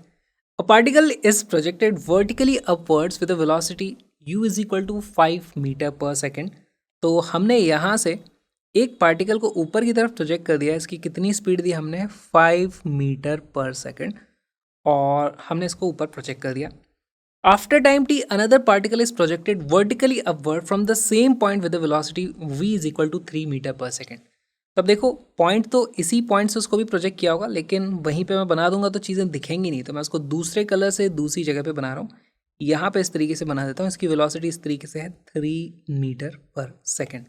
A particle is projected vertically upwards with a velocity u is equal to 5 metre per second तो हमने यहाँ से एक पार्टिकल को ऊपर की तरफ प्रोजेक्ट कर दिया। इसकी कितनी स्पीड दी हमने, 5 मीटर पर सेकेंड, और हमने इसको ऊपर प्रोजेक्ट कर दिया। After time t another particle is projected vertically upward from the same point with the velocity v is equal to 3 metre per second. तब देखो पॉइंट तो इसी पॉइंट से उसको भी प्रोजेक्ट किया होगा, लेकिन वहीं पे मैं बना दूंगा तो चीज़ें दिखेंगी नहीं, तो मैं उसको दूसरे कलर से दूसरी जगह पे बना रहा हूँ। यहाँ पे इस तरीके से बना देता हूँ। इसकी वेलोसिटी इस तरीके से है 3 मीटर पर सेकेंड।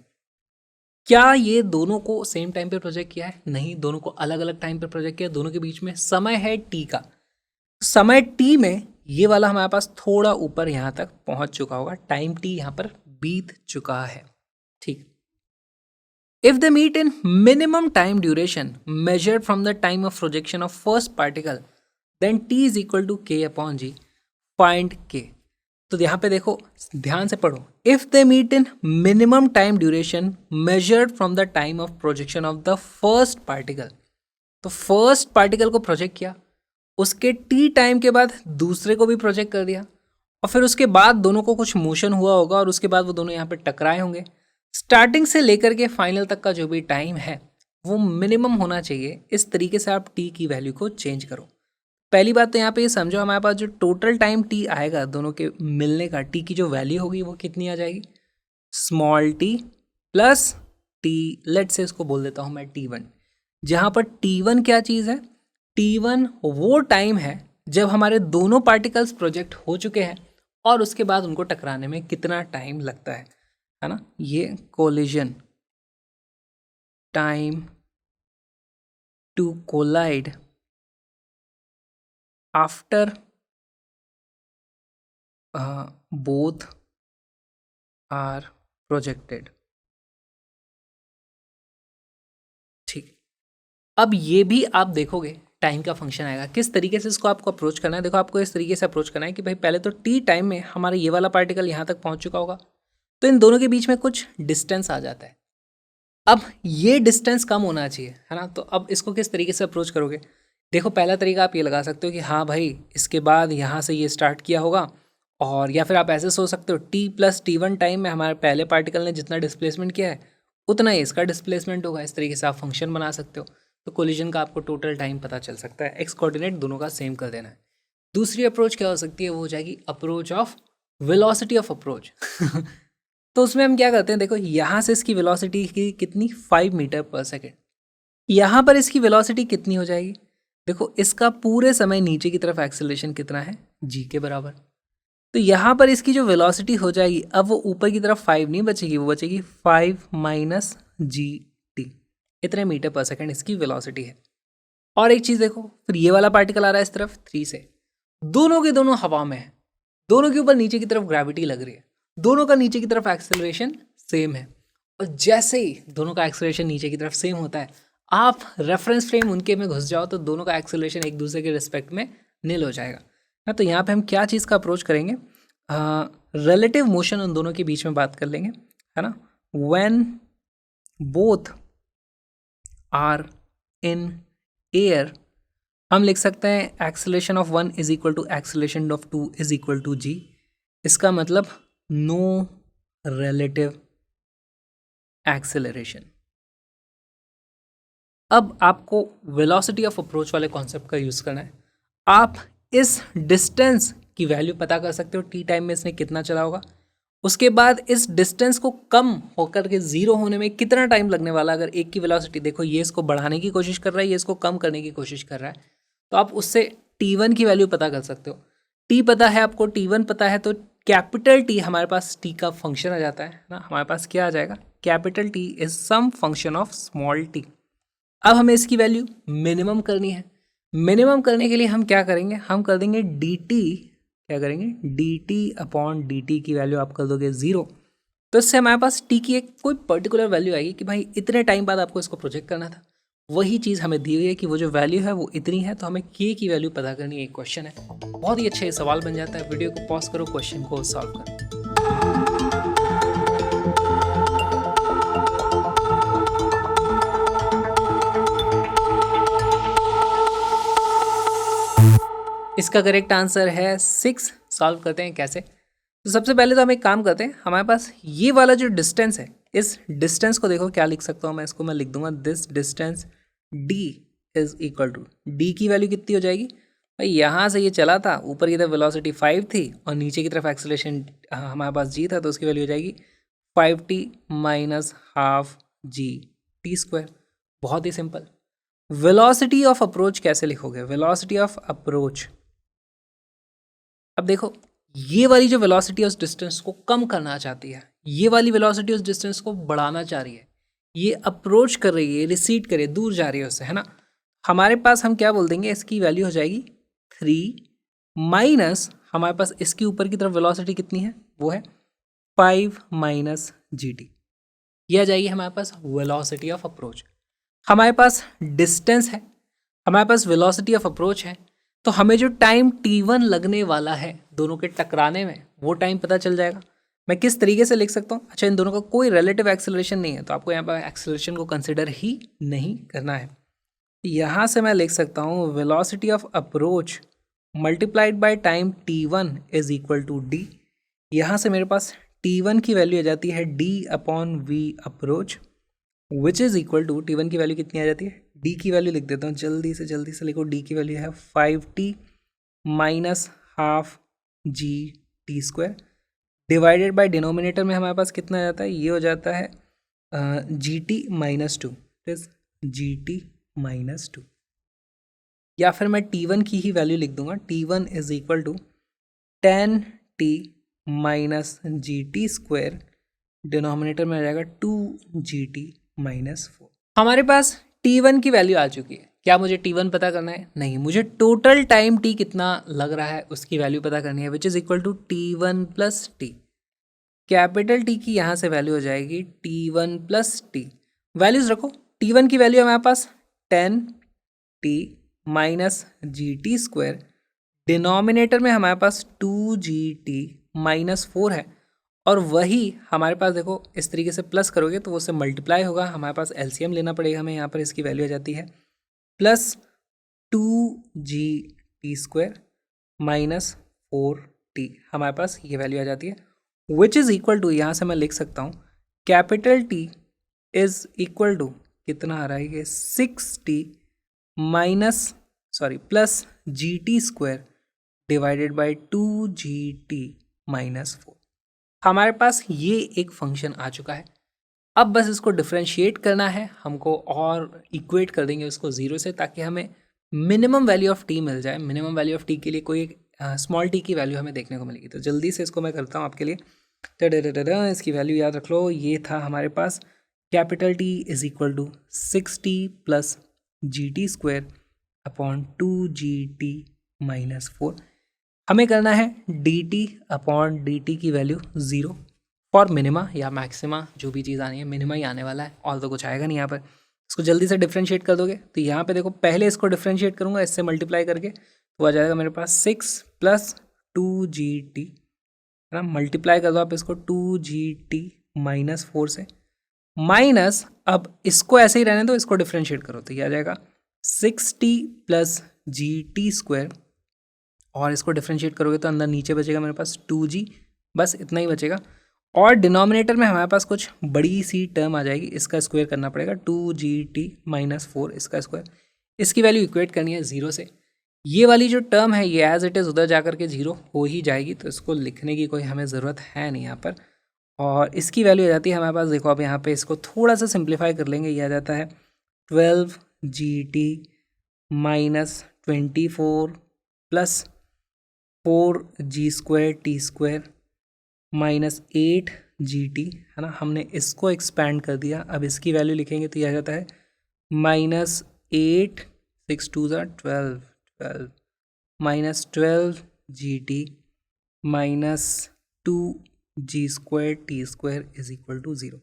क्या ये दोनों को सेम टाइम पे प्रोजेक्ट किया है? नहीं, दोनों को अलग अलग टाइम पे प्रोजेक्ट किया। दोनों के बीच में समय है t का। समय t में ये वाला हमारे पास थोड़ा ऊपर यहाँ तक पहुँच चुका होगा, टाइम t यहाँ पर बीत चुका है। ठीक। If they meet in minimum time duration measured from the time of projection of first particle, then t is equal to k upon g. Find k. तो यहाँ पे देखो, ध्यान से पढ़ो। If they meet in minimum time duration measured from the time of projection of the first particle, तो फर्स्ट पार्टिकल को प्रोजेक्ट किया, उसके t टाइम के बाद दूसरे को भी प्रोजेक्ट कर दिया, और फिर उसके बाद दोनों को कुछ मोशन हुआ होगा और उसके बाद वो दोनों यहाँ पे टकराए होंगे। स्टार्टिंग से लेकर के फाइनल तक का जो भी टाइम है वो मिनिमम होना चाहिए। इस तरीके से आप t की वैल्यू को चेंज करो। पहली बात तो यहाँ पे ये समझो, हमारे पास जो टोटल टाइम t आएगा दोनों के मिलने का, t की जो वैल्यू होगी वो कितनी आ जाएगी, small t plus t, let से इसको बोल देता हूँ मैं t1। जहाँ पर t1 क्या चीज़ है, t1 वो टाइम है जब हमारे दोनों पार्टिकल्स प्रोजेक्ट हो चुके हैं और उसके बाद उनको टकराने में कितना टाइम लगता है ना। ये collision time to collide after both are projected. ठीक। अब ये भी आप देखोगे टाइम का फंक्शन आएगा। किस तरीके से इसको आपको अप्रोच करना है, देखो आपको इस तरीके से अप्रोच करना है कि भाई पहले तो टी टाइम में हमारा ये वाला पार्टिकल यहाँ तक पहुँच चुका होगा, तो इन दोनों के बीच में कुछ डिस्टेंस आ जाता है। अब ये डिस्टेंस कम होना चाहिए, है ना। तो अब इसको किस तरीके से अप्रोच करोगे, देखो पहला तरीका आप ये लगा सकते हो कि हाँ भाई इसके बाद यहाँ से ये स्टार्ट किया होगा, और या फिर आप ऐसे सोच सकते हो t प्लस t1 टाइम में हमारे पहले पार्टिकल ने जितना डिस्प्लेसमेंट किया है उतना ही इसका डिस्प्लेसमेंट होगा। इस तरीके से आप फंक्शन बना सकते हो, तो कोलिजन का आपको टोटल टाइम पता चल सकता है। एक्स कोऑर्डिनेट दोनों का सेम कर देना है। दूसरी अप्रोच क्या हो सकती है, वो हो जाएगी approach of velocity of approach. तो उसमें हम क्या करते हैं, देखो यहाँ से इसकी वेलोसिटी की कितनी, 5 मीटर पर सेकेंड। यहाँ पर इसकी वेलोसिटी कितनी हो जाएगी, देखो इसका पूरे समय नीचे की तरफ एक्सेलरेशन कितना है, g के बराबर। तो यहाँ पर इसकी जो वेलोसिटी हो जाएगी, अब वो ऊपर की तरफ 5 नहीं बचेगी, वो बचेगी 5 माइनस gt। इतने मीटर पर सेकेंड इसकी वेलोसिटी है। और एक चीज़ देखो, फिर ये वाला पार्टिकल आ रहा है इस तरफ 3 से, दोनों के दोनों हवा में है, दोनों के ऊपर नीचे की तरफ ग्रेविटी लग रही है, दोनों का नीचे की तरफ एक्सेलरेशन सेम है। और जैसे ही दोनों का एक्सेलरेशन नीचे की तरफ सेम होता है, आप रेफरेंस फ्रेम उनके में घुस जाओ तो दोनों का एक्सेलरेशन एक दूसरे के रिस्पेक्ट में नील हो जाएगा ना। तो यहाँ पे हम क्या चीज़ का अप्रोच करेंगे, रिलेटिव मोशन उन दोनों के बीच में बात कर लेंगे, है ना। When both are in air, हम लिख सकते हैं acceleration of 1 is equal to acceleration of 2 is equal to g। इसका मतलब नो रिलेटिव एक्सेलरेशन। अब आपको वेलोसिटी ऑफ अप्रोच वाले कॉन्सेप्ट का यूज़ करना है। आप इस डिस्टेंस की वैल्यू पता कर सकते हो, टी टाइम में इसने कितना चला होगा, उसके बाद इस डिस्टेंस को कम होकर के ज़ीरो होने में कितना टाइम लगने वाला। अगर एक की वेलोसिटी देखो, ये इसको बढ़ाने की कोशिश कर रहा है, ये इसको कम करने की कोशिश कर रहा है, तो आप उससे t1 की वैल्यू पता कर सकते हो। t पता है आपको, t1 पता है, तो कैपिटल T हमारे पास t का फंक्शन आ जाता है ना। हमारे पास क्या आ जाएगा, capital T is some function of small t। अब हमें इसकी वैल्यू मिनिमम करनी है। मिनिमम करने के लिए हम क्या करेंगे, हम कर देंगे dt, क्या करेंगे dt अपॉन dt की वैल्यू आप कर दोगे 0। तो इससे हमारे पास t की एक कोई पर्टिकुलर वैल्यू आएगी कि भाई इतने टाइम बाद आपको इसको प्रोजेक्ट करना था। वही चीज़ हमें दी हुई है कि वो जो वैल्यू है वो इतनी है, तो हमें k की वैल्यू पता करनी है। एक क्वेश्चन है, बहुत ही अच्छा ये सवाल बन जाता है। वीडियो को पॉज करो, क्वेश्चन को सॉल्व करो। इसका करेक्ट आंसर है 6। सॉल्व करते हैं कैसे, तो सबसे पहले तो हम एक काम करते हैं, हमारे पास ये वाला जो डिस्टेंस है इस डिस्टेंस को देखो क्या लिख सकता हूँ मैं, इसको मैं लिख दूंगा this distance D is equal to, D की वैल्यू कितनी हो जाएगी भाई, यहाँ से ये चला था, ऊपर की तरफ वेलोसिटी 5 थी और नीचे की तरफ एक्सेलरेशन हमारे पास जी था, तो उसकी वैल्यू हो जाएगी 5t minus half G T square. बहुत ही सिंपल। वेलोसिटी ऑफ अप्रोच कैसे लिखोगे, वेलोसिटी ऑफ अप्रोच, अब देखो ये वाली जो वेलोसिटी उस डिस्टेंस को कम करना चाहती है, ये वाली वेलोसिटी उस डिस्टेंस को बढ़ाना चाह रही है, ये अप्रोच कर रही है, रिसीड कर रही है, दूर जा रही है उससे, है ना। हमारे पास हम क्या बोल देंगे, इसकी वैल्यू हो जाएगी 3 माइनस हमारे पास इसकी ऊपर की तरफ वेलोसिटी कितनी है, वो है 5 माइनस जी टी, यह आ जाएगी हमारे पास वेलोसिटी ऑफ अप्रोच। हमारे पास डिस्टेंस है, हमारे पास वेलोसिटी ऑफ अप्रोच है, तो हमें जो टाइम t1 लगने वाला है दोनों के टकराने में, वो टाइम पता चल जाएगा। मैं किस तरीके से लिख सकता हूँ, अच्छा इन दोनों का कोई रिलेटिव एक्सेलरेशन नहीं है, तो आपको यहाँ पर एक्सेलरेशन को कंसिडर ही नहीं करना है। यहाँ से मैं लिख सकता हूँ velocity of approach multiplied by time t1 is equal to D. यहाँ से मेरे पास t1 की वैल्यू आ जाती है d upon V approach which is equal to, t1 की वैल्यू कितनी आ जाती है, d की वैल्यू लिख देता हूँ, जल्दी से लिखो, d की वैल्यू है 5t minus half G T square divided by denominator में हमारे पास कितना आ जाता है, ये हो जाता है G T minus two, G T minus two, या फिर मैं t1 की ही वैल्यू लिख दूंगा, t1 is equal to 10t minus g T square, denominator में आ जाएगा 2gt माइनस 4। हमारे पास t1 की वैल्यू आ चुकी है, क्या मुझे t1 पता करना है, नहीं, मुझे टोटल टाइम t कितना लग रहा है उसकी वैल्यू पता करनी है, which is equal to t1 plus T. Capital T की यहाँ से वैल्यू हो जाएगी t1 प्लस टी, वैल्यूज रखो, t1 की वैल्यू हमारे पास 10t minus g T square, denominator में हमारे पास 2gt माइनस 4 है, और वही हमारे पास देखो इस तरीके से प्लस करोगे तो वो उससे मल्टीप्लाई होगा, हमारे पास एलसीएम लेना पड़ेगा हमें, यहाँ पर इसकी वैल्यू आ जाती है plus 2gt square minus 4t, हमारे पास ये वैल्यू आ जाती है विच इज़ इक्वल टू, यहाँ से मैं लिख सकता हूँ capital T is equal to कितना आ रहा है ये 6t minus plus g T square divided by 2gt minus 4। हमारे पास ये एक फंक्शन आ चुका है, अब बस इसको डिफ्रेंशिएट करना है हमको और इक्वेट कर देंगे उसको ज़ीरो से, ताकि हमें मिनिमम वैल्यू ऑफ टी मिल जाए। मिनिमम वैल्यू ऑफ टी के लिए कोई स्मॉल टी की वैल्यू हमें देखने को मिलेगी, तो जल्दी से इसको मैं करता हूँ आपके लिए। इसकी वैल्यू याद रख लो, ये था हमारे पास capital T is equal to 6t plus g T square upon 2gt minus 4। हमें करना है dt अपॉन dt की वैल्यू 0 फॉर मिनिमा या मैक्सिमा, जो भी चीज़ आनी है मिनिमा ही आने वाला है, और तो कुछ आएगा नहीं यहाँ पर। इसको जल्दी से डिफ्रेंशिएट कर दोगे तो यहाँ पे देखो, पहले इसको डिफ्रेंशिएट करूँगा इससे मल्टीप्लाई करके, तो आ जाएगा मेरे पास 6 प्लस 2gt, है ना, मल्टीप्लाई कर दो आप इसको 2gt माइनस 4 से, माइनस अब इसको ऐसे ही रहने दो, इसको डिफ्रेंशिएट करो तो ये आ जाएगा 6t plus g T square, और इसको डिफ्रेंशिएट करोगे तो अंदर नीचे बचेगा मेरे पास 2g, बस इतना ही बचेगा। और डिनोमिनेटर में हमारे पास कुछ बड़ी सी टर्म आ जाएगी, इसका स्क्वायर करना पड़ेगा 2gt माइनस 4, इसका स्क्वायर, इसकी वैल्यू इक्वेट करनी है 0 से। ये वाली जो टर्म है ये एज इट इज़ उधर जा करके 0 हो ही जाएगी, तो इसको लिखने की कोई हमें ज़रूरत है नहीं यहाँ पर। और इसकी वैल्यू आ जाती है हमारे पास, देखो अब यहाँ पे इसको थोड़ा सा सिंप्लीफाई कर लेंगे, ये आ जाता है 12gt minus 24 plus 4g square T square minus 8gt, है ना, हमने इसको एक्सपैंड कर दिया। अब इसकी वैल्यू लिखेंगे तो यह आ जाता है minus 8, 6 2 12 minus 12gt minus 2g square T square is equal to 0।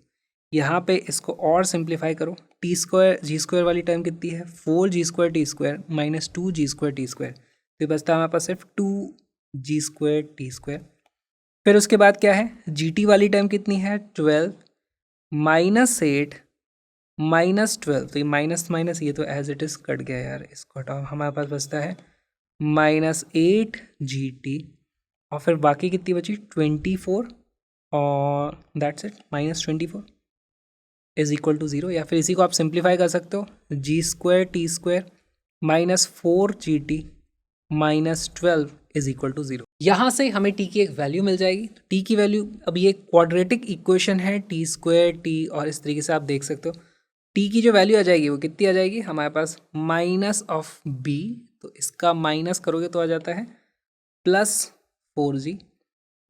यहाँ पे इसको और सिंप्लीफाई करो, टी स्क्वायर जी स्क्वायर वाली टर्म कितनी है, 4g square T square minus 2g square T square, तो बचता है हमारे पास सिर्फ 2g स्क्वायर टी स्क्वायर। फिर उसके बाद क्या है, जी टी वाली टर्म कितनी है 12 माइनस 8 माइनस 12, तो ये माइनस माइनस ये तो एज इट इज़ कट गया यार, इसको हटाओ, हमारे पास बचता है माइनस 8gt, और फिर बाकी कितनी बची 24, और that's it, minus 24। Is equal to 0, या फिर इसी को आप सिंप्लीफाई कर सकते हो, g square T square minus 4GT minus 12 is equal to 0। यहाँ से हमें टी की एक वैल्यू मिल जाएगी। टी की वैल्यू, अब ये क्वाड्रेटिक इक्वेशन है, टी स्क्वायर टी, और इस तरीके से आप देख सकते हो टी की जो वैल्यू आ जाएगी वो कितनी आ जाएगी हमारे पास, माइनस ऑफ बी, तो इसका माइनस करोगे तो आ जाता है plus 4G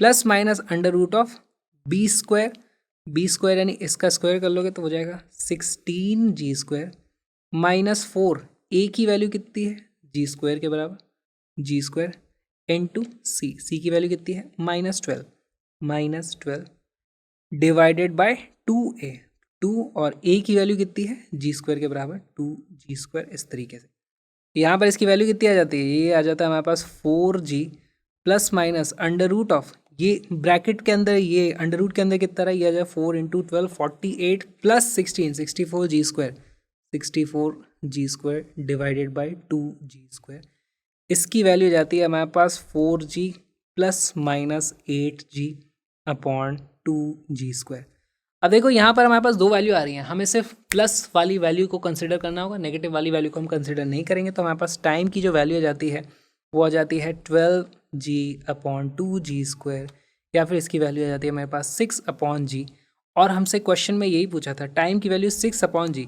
plus minus under root of B square यानी इसका स्क्वायर कर लोगे तो हो जाएगा 16G स्क्वायर माइनस 4, ए की वैल्यू कितनी है जी स्क्वायर के बराबर, जी स्क्वायर इंटू सी की वैल्यू कितनी है माइनस 12 डिवाइडेड बाय 2a, 2 और a की वैल्यू कितनी है जी स्क्वायर के बराबर 2G स्क्वायर। इस तरीके से यहाँ पर इसकी वैल्यू कितनी आ जाती है, ये आ जाता है हमारे पास 4G plus minus under root of, ये ब्रैकेट के अंदर, ये अंडर रूट के अंदर कितना रहा, ये आ जाए 4 into 12 48 plus 16 64G square divided by 2G square. इसकी वैल्यू जाती है हमारे पास 4G plus minus 8G upon 2G square. अब देखो यहाँ पर हमारे पास दो वैल्यू आ रही हैं, हमें सिर्फ प्लस वाली वैल्यू को कंसिडर करना होगा, नेगेटिव वाली वैल्यू को हम कंसिडर नहीं करेंगे। तो हमारे पास टाइम की जो वैल्यू आ जाती है वो आ जाती है 12G अपॉन 2G स्क्वायर, या फिर इसकी वैल्यू आ जाती है हमारे पास 6 अपॉन जी। और हमसे क्वेश्चन में यही पूछा था, टाइम की वैल्यू 6 अपॉन जी,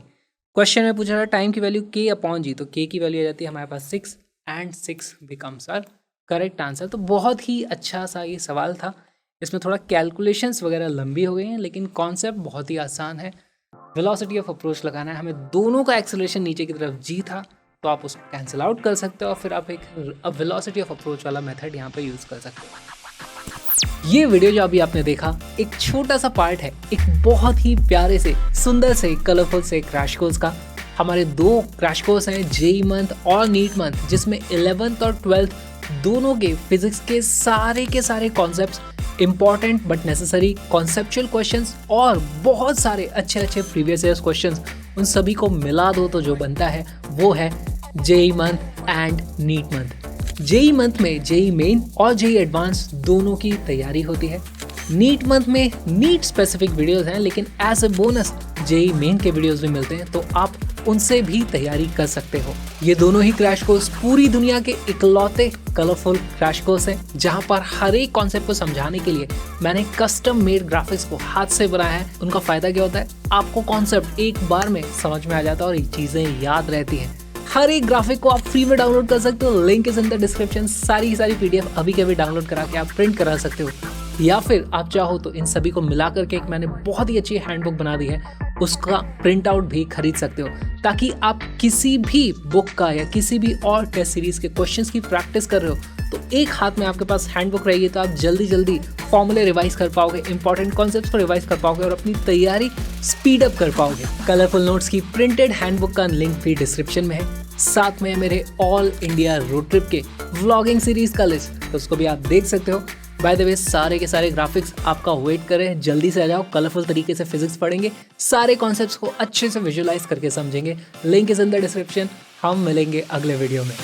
क्वेश्चन में पूछा था टाइम की वैल्यू k अपॉन जी, तो k की वैल्यू आ जाती है हमारे पास 6 and 6 becomes our correct answer. तो बहुत ही अच्छा सा ये सवाल था, इसमें थोड़ा कैलकुलेशंस वगैरह लंबी हो गई हैं, लेकिन कॉन्सेप्ट बहुत ही आसान है। वेलोसिटी ऑफ अप्रोच लगाना है हमें, दोनों का एक्सेलरेशन नीचे की तरफ जी था, तो आप उसको कैंसिल आउट कर सकते हो और फिर आप एक वेलोसिटी ऑफ अप्रोच वाला मेथड यहाँ पे यूज़ कर सकते हो। ये वीडियो जो अभी आपने देखा एक छोटा सा पार्ट है एक बहुत ही प्यारे से, सुंदर से, कलरफुल से क्रैश कोर्स का। हमारे 2 क्रैश कोर्स हैं, जेईई मंथ और नीट मंथ, जिसमें 11th और 12th दोनों के फिजिक्स के सारे concepts, important but necessary conceptual questions और बहुत सारे अच्छे प्रीवियस ईयर्स क्वेश्चंस, उन सभी को मिला दो तो जो बनता है वो है JEE month and NEET month. JEE month में जेईई मेन और जेईई एडवांस दोनों की तैयारी होती है। नीट मंथ में नीट स्पेसिफिक वीडियोस हैं, लेकिन as a bonus JEE Main के वीडियोस भी मिलते हैं, तो आप उनसे भी तैयारी कर सकते हो। ये दोनों ही क्रैश कोर्स पूरी दुनिया के इकलौते कलरफुल क्रैश कोर्स हैं, जहां पर हर एक कॉन्सेप्ट को समझाने के लिए मैंने कस्टम मेड ग्राफिक्स को हाथ से बनाया है। उनका फायदा क्या होता है, आपको कॉन्सेप्ट एक बार में समझ में आ जाता है और ये चीजें याद रहती हैं। हर एक ग्राफिक को आप फ्री में डाउनलोड कर सकते हो, link is in the description. सारी पीडीएफ अभी के अभी डाउनलोड करा के आप प्रिंट करा सकते हो, या फिर आप चाहो तो इन सभी को मिला करके एक मैंने बहुत ही अच्छी हैंडबुक बना दी है, उसका प्रिंट आउट भी खरीद सकते हो, ताकि आप किसी भी बुक का या किसी भी और टेस्ट सीरीज के क्वेश्चंस की प्रैक्टिस कर रहे हो तो एक हाथ में आपके पास हैंडबुक रहेगी, तो आप जल्दी फॉर्मूले रिवाइज कर पाओगे, इंपॉर्टेंट कॉन्सेप्ट्स को रिवाइज कर पाओगे और अपनी तैयारी स्पीड अप कर पाओगे। कलरफुल नोट्स की प्रिंटेड हैंडबुक का लिंक भी डिस्क्रिप्शन में है, साथ में मेरे ऑल इंडिया रोड ट्रिप के व्लॉगिंग सीरीज का लिस्ट, तो उसको भी आप देख सकते हो। बाय द वे सारे के सारे ग्राफिक्स आपका वेट करें, जल्दी से आ जाओ, कलरफुल तरीके से फिजिक्स पढ़ेंगे, सारे कॉन्सेप्ट्स को अच्छे से विजुअलाइज करके समझेंगे। Link is in the description. हम मिलेंगे अगले वीडियो में।